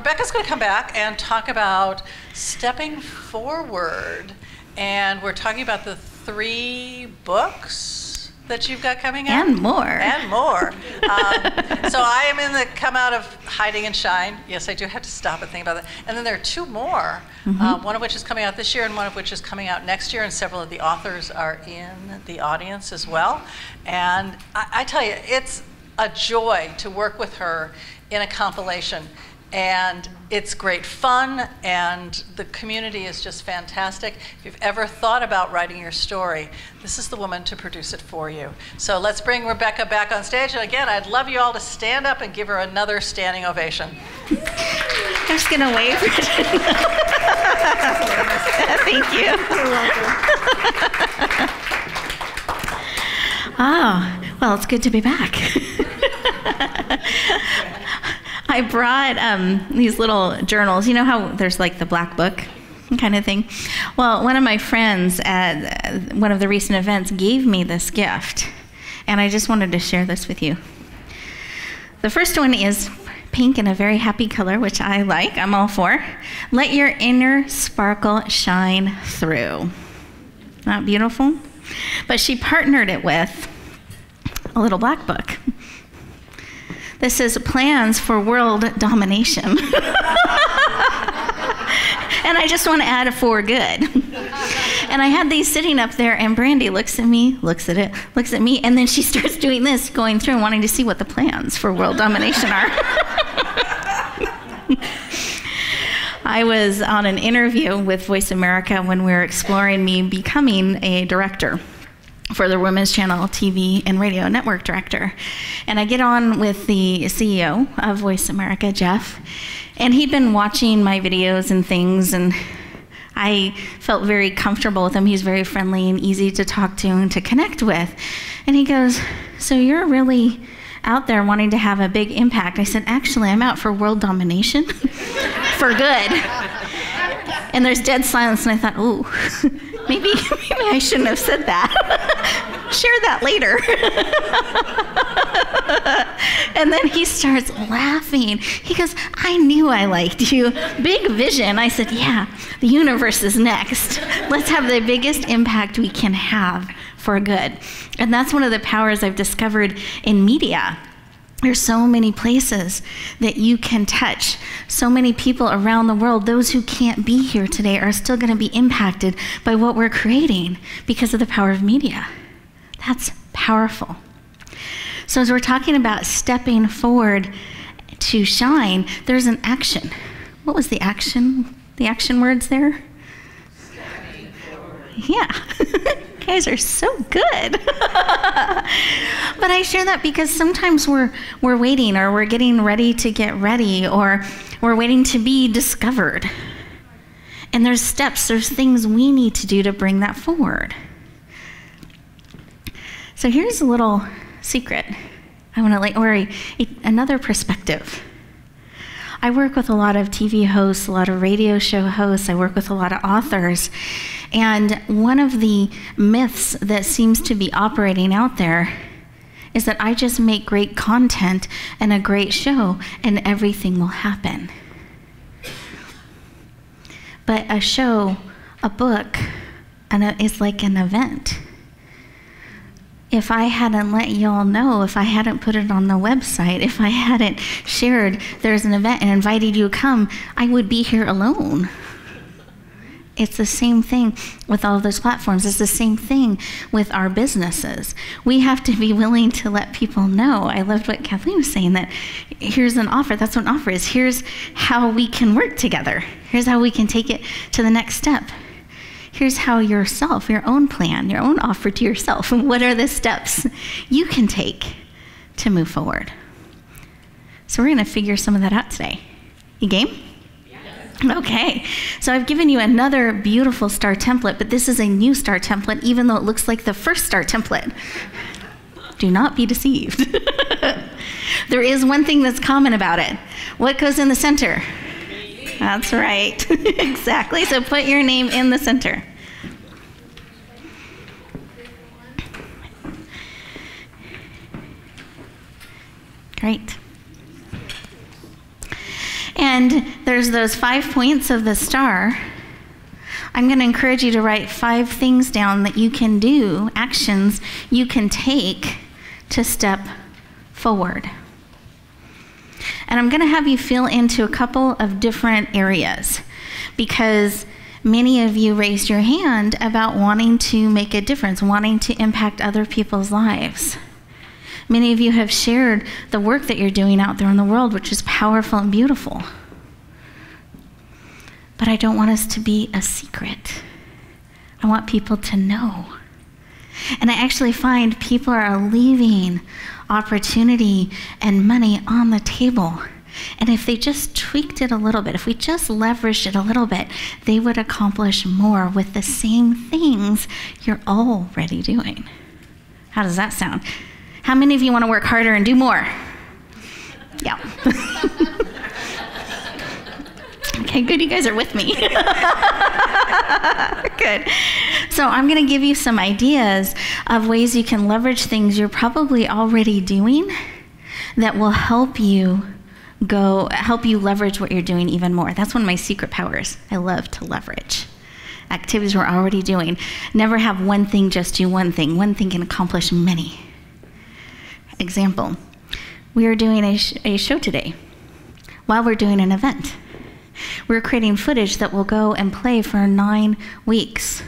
Rebecca's going to come back and talk about stepping forward. And we're talking about the 3 books that you've got coming out. And more. And more. So I am in the come out of hiding and shine. Yes, I do have to stop and think about that. And then there are 2 more, one of which is coming out this year and one of which is coming out next year, and several of the authors are in the audience as well. And I tell you, it's a joy to work with her in a compilation. And it's great fun, and the community is just fantastic. If you've ever thought about writing your story, this is the woman to produce it for you. So let's bring Rebecca back on stage. And again, I'd love you all to stand up and give her another standing ovation. I'm just going to wave. Thank you. You're welcome. Oh, well, it's good to be back. I brought these little journals. You know how there's like the black book kind of thing? Well, one of my friends at one of the recent events gave me this gift, and I just wanted to share this with you. The first one is pink in a very happy color, which I like. I'm all for. Let your inner sparkle shine through. Not beautiful? But she partnered it with a little black book. This is Plans for World Domination. And I just want to add for good. And I had these sitting up there, and Brandy looks at me, looks at it, looks at me, and then she starts doing this, going through and wanting to see what the plans for world domination are. I was on an interview with Voice America when we were exploring me becoming a director for the Women's Channel TV and Radio Network director. And I get on with the CEO of Voice America, Jeff, and he'd been watching my videos and things, and I felt very comfortable with him. He's very friendly and easy to talk to and to connect with. And he goes, so you're really out there wanting to have a big impact. I said, actually, I'm out for world domination for good. And there's dead silence, and I thought, ooh, maybe I shouldn't have said that. Share that later. And then he starts laughing. He goes, I knew I liked you. Big vision. I said, yeah, the universe is next. Let's have the biggest impact we can have for good. And that's one of the powers I've discovered in media. There's so many places that you can touch. So many people around the world, those who can't be here today, are still going to be impacted by what we're creating because of the power of media. That's powerful. So as we're talking about stepping forward to shine, there's an action. What was the action? The action words there? Stepping forward. Yeah. You guys are so good. But I share that because sometimes we're waiting, or we're getting ready to get ready, or we're waiting to be discovered. And there's steps, there's things we need to do to bring that forward. So here's a little secret. I want to another perspective. I work with a lot of TV hosts, a lot of radio show hosts. I work with a lot of authors. And one of the myths that seems to be operating out there is that I just make great content and a great show and everything will happen. But a show, a book, is like an event. If I hadn't let y'all know, if I hadn't put it on the website, if I hadn't shared there's an event and invited you to come, I would be here alone. It's the same thing with all of those platforms. It's the same thing with our businesses. We have to be willing to let people know. I loved what Kathleen was saying, that here's an offer. That's what an offer is. Here's how we can work together. Here's how we can take it to the next step. Here's how yourself, your own plan, your own offer to yourself, and what are the steps you can take to move forward. So we're going to figure some of that out today. You game? Yes. Okay. So I've given you another beautiful star template, but this is a new star template, even though it looks like the first star template. Do not be deceived. There is one thing that's common about it. What goes in the center? That's right. Exactly. So put your name in the center. Great. And And there's those 5 points of the star. I'm going to encourage you to write 5 things down that you can do, actions you can take to step forward. And I'm going to have you feel into a couple of different areas, because many of you raised your hand about wanting to make a difference, wanting to impact other people's lives. Many of you have shared the work that you're doing out there in the world, which is powerful and beautiful. But I don't want us to be a secret. I want people to know. And I actually find people are leaving opportunity and money on the table. And if they just tweaked it a little bit, if we just leveraged it a little bit, they would accomplish more with the same things you're already doing. How does that sound? How many of you want to work harder and do more? Yeah. Okay, good, you guys are with me. Good. So I'm going to give you some ideas of ways you can leverage things you're probably already doing that will help you leverage what you're doing even more. That's one of my secret powers. I love to leverage activities we're already doing. Never have one thing just do one thing. One thing can accomplish many. Example, we are doing a show today while we're doing an event. We're creating footage that will go and play for 9 weeks,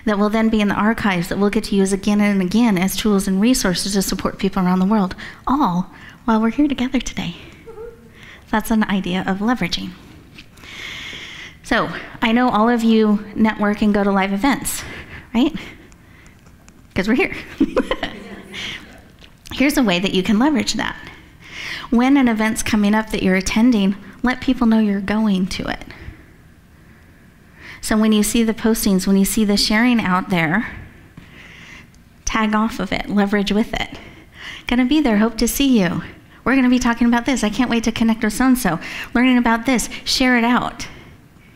that will then be in the archives, that we'll get to use again and again as tools and resources to support people around the world, all while we're here together today. That's an idea of leveraging. So I know all of you network and go to live events, right? Because we're here. Here's a way that you can leverage that. When an event's coming up that you're attending, let people know you're going to it. So when you see the postings, when you see the sharing out there, tag off of it, leverage with it. Gonna be there, hope to see you. We're gonna be talking about this. I can't wait to connect with so-and-so. Learning about this, share it out.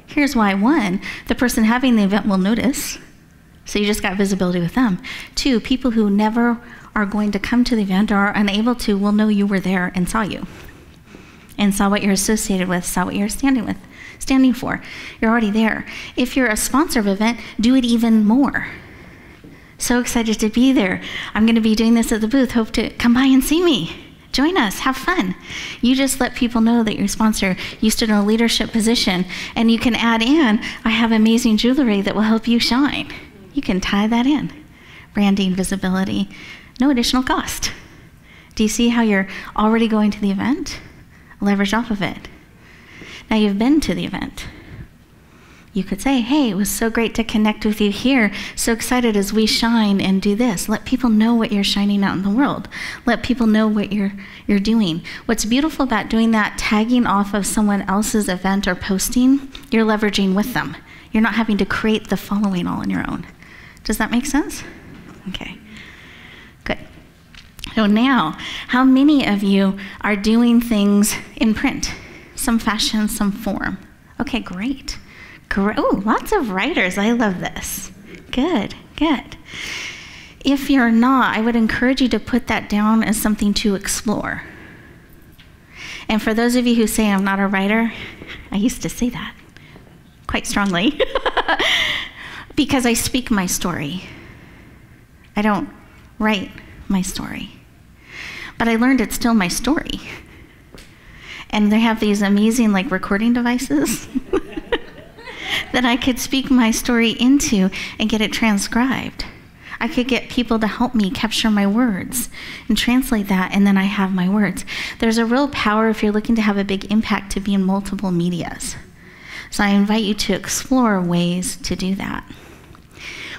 Here's why. 1, the person having the event will notice, so you just got visibility with them. 2, people who never are going to come to the event or are unable to will know you were there and saw you. And saw what you're associated with, saw what you're standing for. You're already there. If you're a sponsor of an event, do it even more. So excited to be there. I'm going to be doing this at the booth. Hope to come by and see me. Join us. Have fun. You just let people know that you're a sponsor. You stood in a leadership position, and you can add in, I have amazing jewelry that will help you shine. You can tie that in. Branding, visibility, no additional cost. Do you see how you're already going to the event? Leverage off of it. Now you've been to the event. You could say, hey, it was so great to connect with you here. So excited as we shine and do this. Let people know what you're shining out in the world. Let people know what you're doing. What's beautiful about doing that, tagging off of someone else's event or posting, you're leveraging with them. You're not having to create the following all on your own. Does that make sense? Okay, good. So now, how many of you are doing things in print? Some fashion, some form. Okay, great. Oh, lots of writers. I love this. Good, good. If you're not, I would encourage you to put that down as something to explore. And for those of you who say I'm not a writer, I used to say that quite strongly because I speak my story. I don't write my story. But I learned it's still my story. And they have these amazing recording devices that I could speak my story into and get it transcribed. I could get people to help me capture my words and translate that, and then I have my words. There's a real power if you're looking to have a big impact to be in multiple medias. So I invite you to explore ways to do that.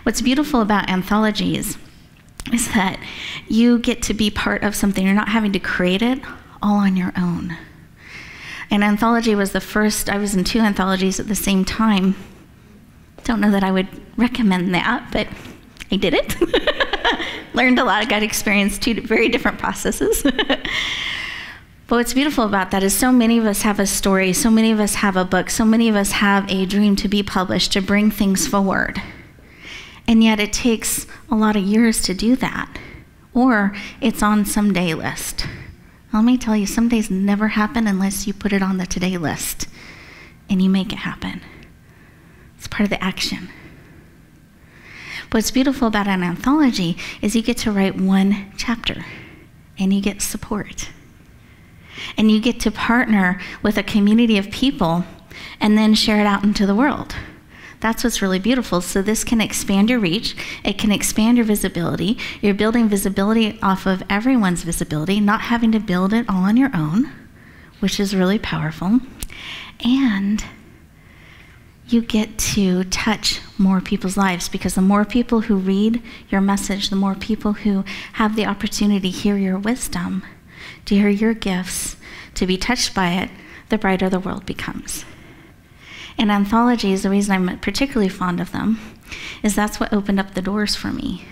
What's beautiful about anthologies is that you get to be part of something. You're not having to create it all on your own. An anthology was the first. I was in 2 anthologies at the same time. Don't know that I would recommend that, but I did it. Learned a lot. I got experienced 2 very different processes. But what's beautiful about that is so many of us have a story, so many of us have a book, so many of us have a dream to be published, to bring things forward. And yet it takes a lot of years to do that. Or it's on some day list. Let me tell you, some days never happen unless you put it on the today list and you make it happen. It's part of the action. What's beautiful about an anthology is you get to write one chapter and you get support. And you get to partner with a community of people and then share it out into the world. That's what's really beautiful. So this can expand your reach. It can expand your visibility. You're building visibility off of everyone's visibility, not having to build it all on your own, which is really powerful. And you get to touch more people's lives, because the more people who read your message, the more people who have the opportunity to hear your wisdom, to hear your gifts, to be touched by it, the brighter the world becomes. And anthologies, the reason I'm particularly fond of them, is that's what opened up the doors for me.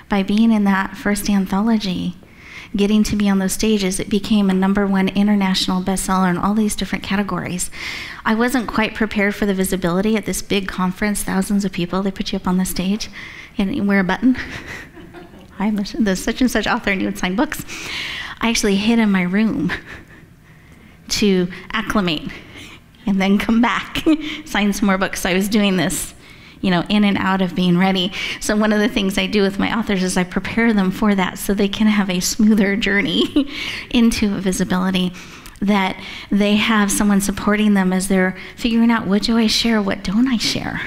By being in that first anthology, getting to be on those stages, it became a #1 international bestseller in all these different categories. I wasn't quite prepared for the visibility at this big conference, thousands of people. They put you up on the stage and you wear a button. I'm the such and such author and you would sign books. I actually hid in my room to acclimate and then come back, sign some more books. So I was doing this, in and out of being ready. So one of the things I do with my authors is I prepare them for that so they can have a smoother journey into visibility, that they have someone supporting them as they're figuring out, what do I share, what don't I share?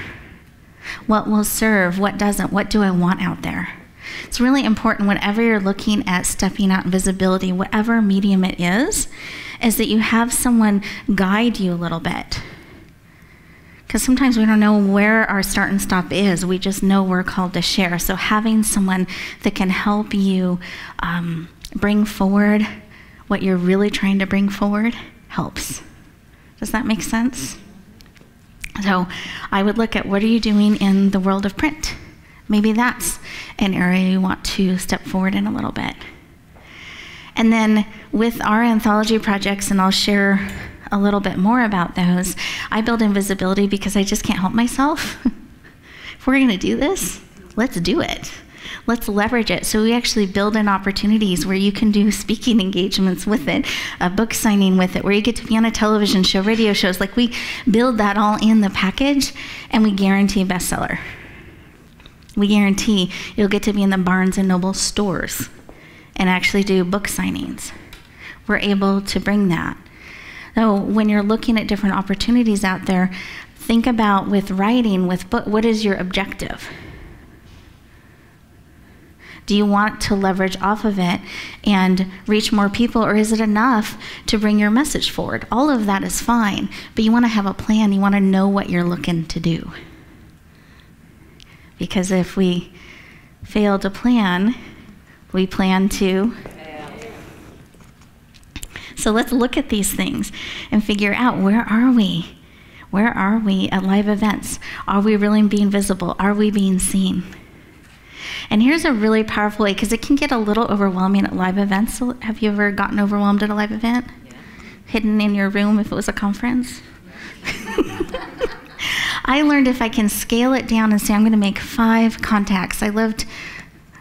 What will serve, what doesn't, what do I want out there? It's really important whenever you're looking at stepping out in visibility, whatever medium it is that you have someone guide you a little bit. Because sometimes we don't know where our start and stop is. We just know we're called to share. So having someone that can help you bring forward what you're really trying to bring forward helps. Does that make sense? So I would look at, what are you doing in the world of print? Maybe that's an area you want to step forward in a little bit. And then with our anthology projects, and I'll share a little bit more about those, I build invisibility because I just can't help myself. If we're going to do this, let's do it. Let's leverage it. So we actually build in opportunities where you can do speaking engagements with it, a book signing with it, where you get to be on a television show, radio shows. Like, we build that all in the package, and we guarantee a bestseller. We guarantee you'll get to be in the Barnes & Noble stores and actually do book signings. We're able to bring that. So when you're looking at different opportunities out there, think about, with writing, with book, what is your objective? Do you want to leverage off of it and reach more people, or is it enough to bring your message forward? All of that is fine, but you want to have a plan. You want to know what you're looking to do. Because if we fail to plan, we plan to. So let's look at these things and figure out, where are we? Where are we at live events? Are we really being visible? Are we being seen? And here's a really powerful way, because it can get a little overwhelming at live events. So have you ever gotten overwhelmed at a live event? Yeah. Hidden in your room if it was a conference? Yeah. I learned if I can scale it down and say, I'm going to make 5 contacts. I loved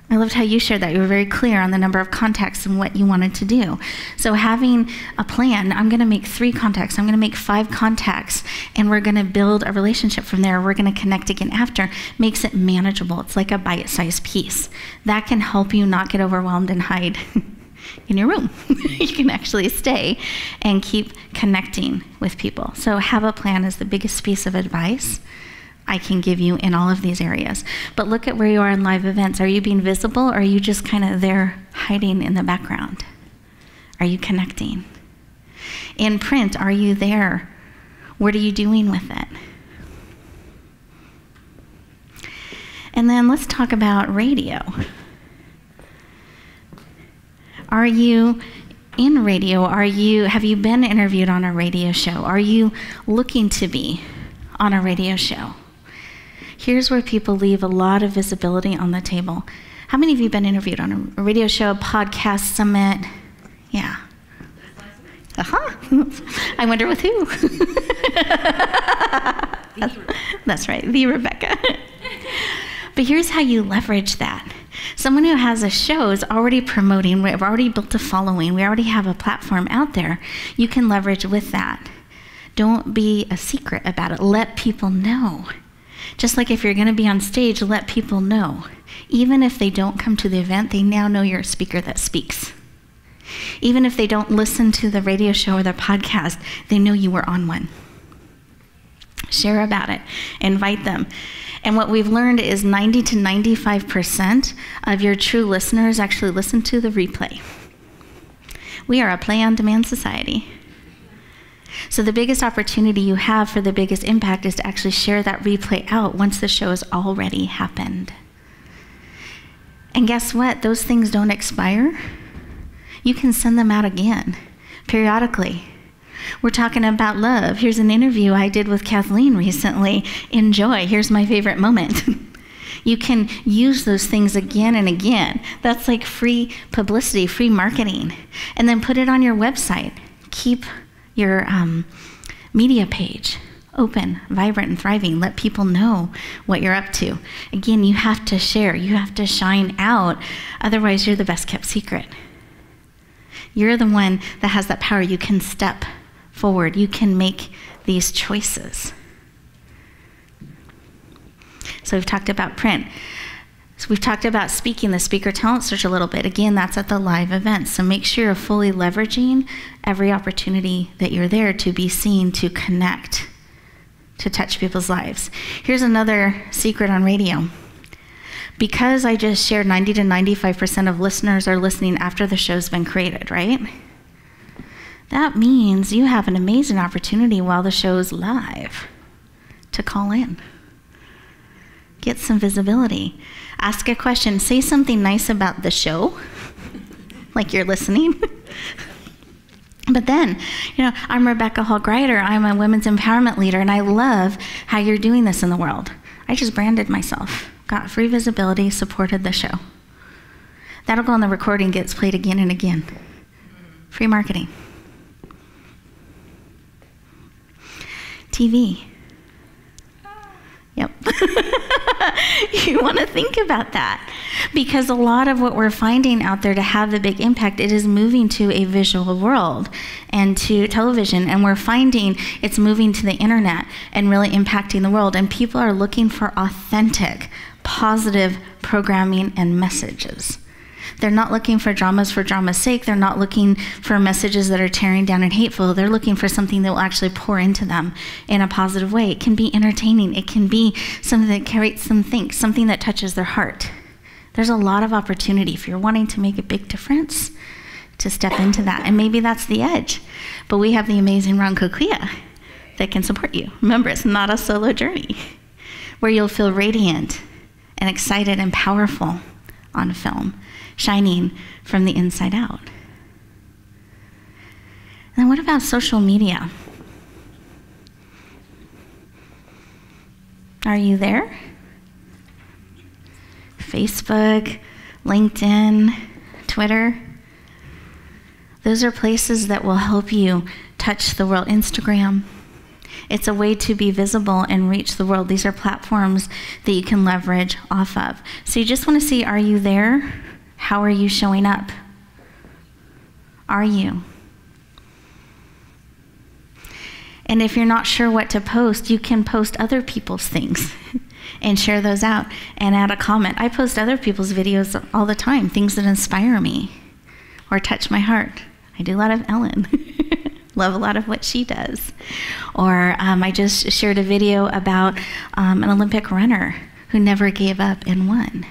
how you shared that. You were very clear on the number of contacts and what you wanted to do. So having a plan, I'm going to make 3 contacts. I'm going to make 5 contacts, and we're going to build a relationship from there. We're going to connect again after. Makes it manageable. It's like a bite-sized piece. That can help you not get overwhelmed and hide in your room. You can actually stay and keep connecting with people. So have a plan is the biggest piece of advice I can give you in all of these areas. But look at where you are in live events. Are you being visible, or are you just kind of there hiding in the background? Are you connecting? In print, are you there? What are you doing with it? And then let's talk about radio. Are you in radio? Have you been interviewed on a radio show? Are you looking to be on a radio show? Here's where people leave a lot of visibility on the table. How many of you have been interviewed on a radio show, a podcast, summit? Yeah. I wonder with who? That's right, the Rebecca. But here's how you leverage that. Someone who has a show is already promoting. We've already built a following. We already have a platform out there. You can leverage with that. Don't be a secret about it. Let people know. Just like if you're going to be on stage, let people know. Even if they don't come to the event, they now know you're a speaker that speaks. Even if they don't listen to the radio show or the podcast, they know you were on one. Share about it. Invite them. And what we've learned is 90 to 95% of your true listeners actually listen to the replay. We are a play-on-demand society. So the biggest opportunity you have for the biggest impact is to actually share that replay out once the show has already happened. And guess what? Those things don't expire. You can send them out again, periodically. We're talking about love. Here's an interview I did with Kathleen recently. Enjoy. Here's my favorite moment. You can use those things again and again. That's like free publicity, free marketing. And then put it on your website. Keep your media page open, vibrant, and thriving. Let people know what you're up to. Again, you have to share. You have to shine out. Otherwise, you're the best kept secret. You're the one that has that power. You can step forward. You can make these choices. So we've talked about print. So we've talked about speaking, the speaker talent search a little bit. Again, that's at the live events. So make sure you're fully leveraging every opportunity that you're there to be seen, to connect, to touch people's lives. Here's another secret on radio. Because I just shared 90 to 95% of listeners are listening after the show's been created, right? That means you have an amazing opportunity while the show's live to call in. Get some visibility. Ask a question. Say something nice about the show, like you're listening. But then, I'm Rebecca Hall Gruyter. I'm a women's empowerment leader, and I love how you're doing this in the world. I just branded myself, got free visibility, supported the show. That'll go on the recording, gets played again and again. Free marketing. TV. Yep. You want to think about that, because a lot of what we're finding out there to have the big impact, it is moving to a visual world and to television, and we're finding it's moving to the internet and really impacting the world, and people are looking for authentic, positive programming and messages. They're not looking for dramas for drama's sake. They're not looking for messages that are tearing down and hateful. They're looking for something that will actually pour into them in a positive way. It can be entertaining. It can be something that creates them think, something that touches their heart. There's a lot of opportunity if you're wanting to make a big difference to step into that. And maybe that's the edge. But we have the amazing Ron Kokia that can support you. Remember, it's not a solo journey, where you'll feel radiant and excited and powerful on film, shining from the inside out. And then what about social media? Are you there? Facebook, LinkedIn, Twitter. Those are places that will help you touch the world. Instagram. It's a way to be visible and reach the world. These are platforms that you can leverage off of. So you just want to see, are you there? How are you showing up? Are you? And if you're not sure what to post, you can post other people's things and share those out and add a comment. I post other people's videos all the time, things that inspire me or touch my heart. I do a lot of Ellen. Love a lot of what she does. Or I just shared a video about an Olympic runner who never gave up and won.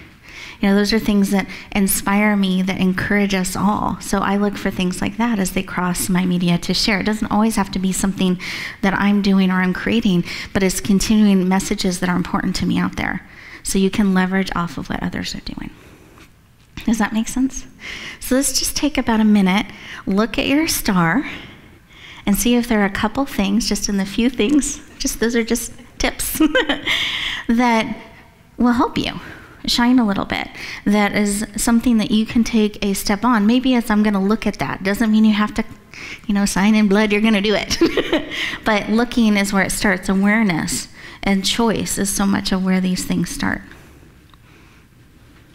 Those are things that inspire me, that encourage us all. So I look for things like that as they cross my media to share. It doesn't always have to be something that I'm doing or I'm creating, but it's continuing messages that are important to me out there. So you can leverage off of what others are doing. Does that make sense? So let's just take about a minute, look at your star, and see if there are a couple things, just in the few things, those are just tips, that will help you shine a little bit. That is something that you can take a step on. Maybe it's, I'm going to look at that. Doesn't mean you have to, sign in blood, you're going to do it. But looking is where it starts. Awareness and choice is so much of where these things start.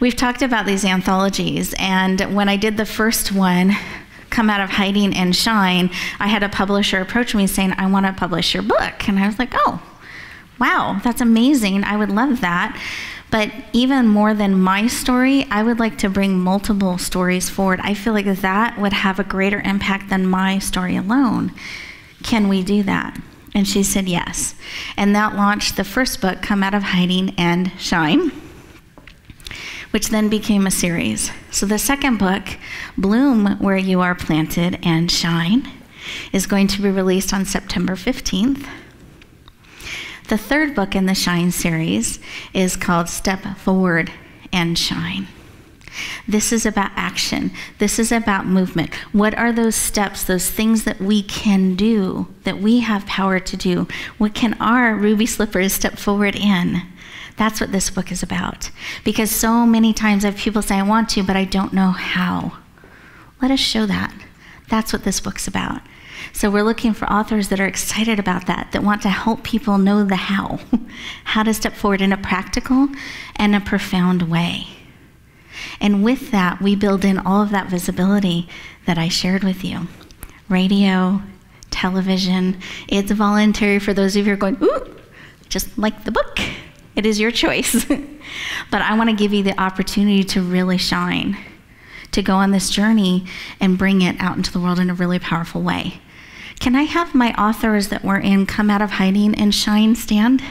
We've talked about these anthologies, and when I did the first one, Come Out of Hiding and Shine, I had a publisher approach me saying, I want to publish your book. And I was like, oh, wow, that's amazing. I would love that. But even more than my story, I would like to bring multiple stories forward. I feel like that would have a greater impact than my story alone. Can we do that? And she said yes. And that launched the first book, Come Out of Hiding and Shine, which then became a series. So the second book, Bloom Where You Are Planted and Shine, is going to be released on September 15th. The third book in the Shine series is called Step Forward and Shine. This is about action. This is about movement. What are those steps, those things that we can do, that we have power to do? What can our ruby slippers step forward in? That's what this book is about. Because so many times I have people say, I want to, but I don't know how. Let us show that. That's what this book's about. So we're looking for authors that are excited about that want to help people know the how to step forward in a practical and a profound way. And with that, we build in all of that visibility that I shared with you. Radio, television, it's voluntary for those of you who are going, ooh, just like the book. It is your choice. But I want to give you the opportunity to really shine, to go on this journey and bring it out into the world in a really powerful way. Can I have my authors that were in Come Out of Hiding and Shine stand?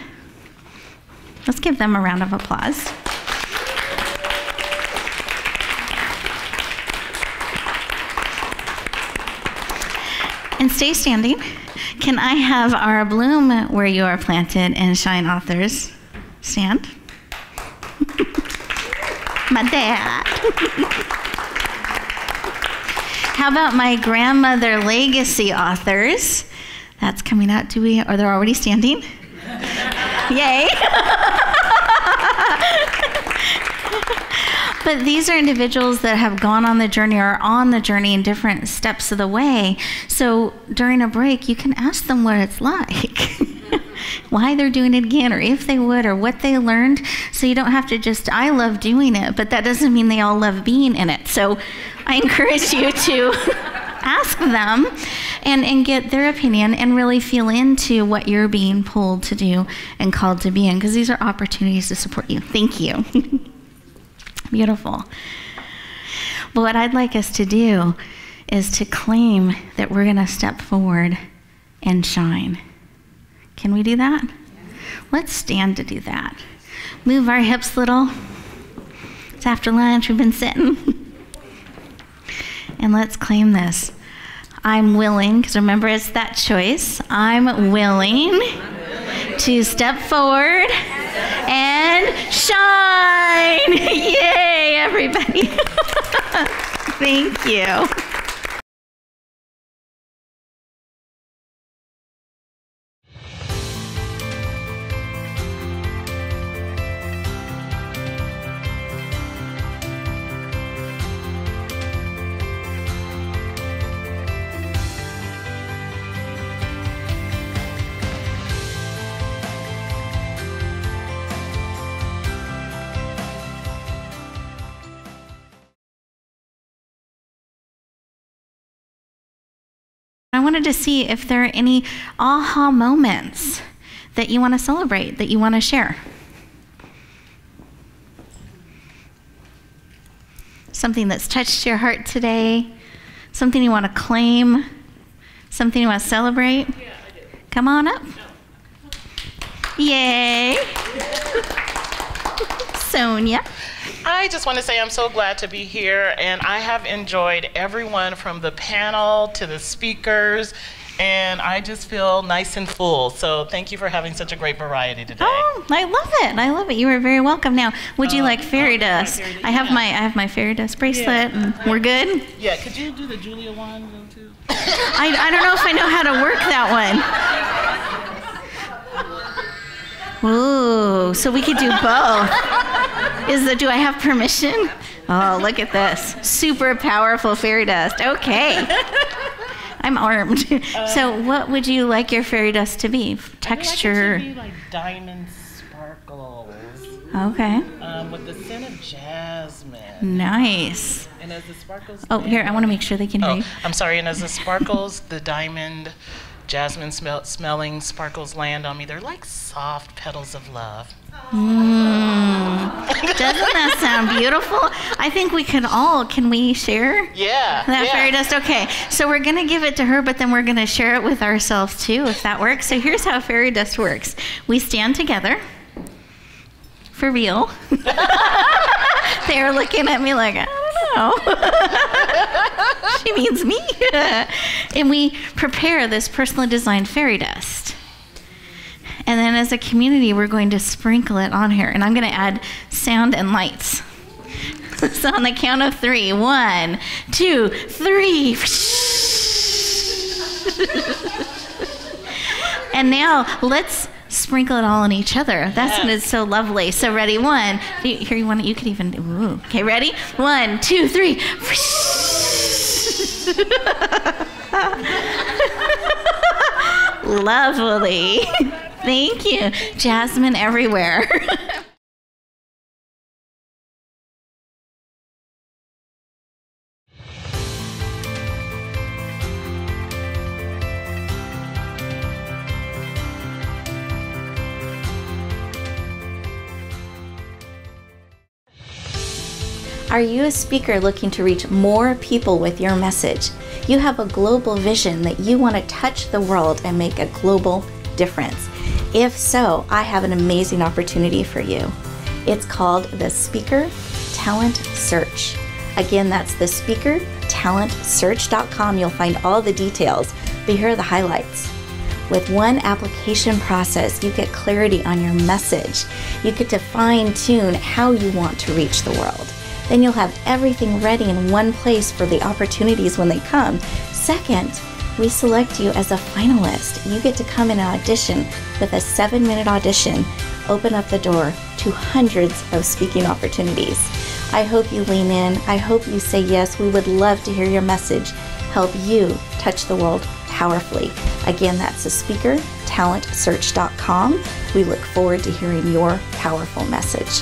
Let's give them a round of applause. And stay standing. Can I have our Bloom Where You Are Planted and Shine authors stand? My dad. How about my grandmother legacy authors? That's coming out. Or they're already standing? Yay. But these are individuals that have gone on the journey or are on the journey in different steps of the way. So during a break, you can ask them what it's like, why they're doing it again, or if they would, or what they learned. So you don't have to just, I love doing it, but that doesn't mean they all love being in it. So I encourage you to ask them and get their opinion and really feel into what you're being pulled to do and called to be in, because these are opportunities to support you. Thank you. Beautiful. But what I'd like us to do is to claim that we're going to step forward and shine. Can we do that? Let's stand to do that. Move our hips a little. It's after lunch. We've been sitting. And let's claim this. I'm willing, because remember, it's that choice. I'm willing to step forward and shine. Yay, everybody. Thank you. I wanted to see if there are any aha moments that you want to celebrate, that you want to share. Something that's touched your heart today, something you want to claim, something you want to celebrate. Yeah, I do. Come on up. No. Yay. Sonia. I just want to say I'm so glad to be here, and I have enjoyed everyone from the panel to the speakers, and I just feel nice and full. So thank you for having such a great variety today. Oh, I love it. I love it. You are very welcome. Now, would you like fairy dust? Fairy dust. I have my fairy dust bracelet, and we're good? Yeah, could you do the Julia one too? I don't know if I know how to work that one. Ooh, so we could do both. Do I have permission? Oh, look at this. Super powerful fairy dust. Okay. I'm armed. So what would you like your fairy dust to be? Texture? I would like it to be like diamond sparkles. Okay. With the scent of jasmine. Nice. And as the sparkles. Oh, here, I want to make sure they can hear you. I'm sorry. And as the sparkles, the diamond, jasmine smelling sparkles land on me, they're like soft petals of love. Doesn't that sound beautiful? I think we can we share? Yeah. That fairy dust? Okay, so we're going to give it to her, but then we're going to share it with ourselves too, if that works. So here's how fairy dust works. We stand together. For real. They're looking at me like, I don't know. She means me. And we prepare this personally designed fairy dust. And then as a community, we're going to sprinkle it on here. And I'm going to add sound and lights. So on the count of 3, 1, 2, 3. And now let's sprinkle it all on each other. That's when it's so lovely. So ready, 1. Here, you could even, ooh. Okay, ready? 1, 2, 3. Lovely. Thank you. Jasmine everywhere. Are you a speaker looking to reach more people with your message? You have a global vision that you want to touch the world and make a global difference. If so, I have an amazing opportunity for you. It's called the Speaker Talent Search. Again, that's the speakertalentsearch.com. You'll find all the details, but here are the highlights. With one application process, you get clarity on your message. You get to fine-tune how you want to reach the world. Then you'll have everything ready in one place for the opportunities when they come. Second, we select you as a finalist. You get to come in and audition with a 7-minute audition, open up the door to hundreds of speaking opportunities. I hope you lean in. I hope you say yes. We would love to hear your message. Help you touch the world powerfully. Again, that's the speakertalentsearch.com. We look forward to hearing your powerful message.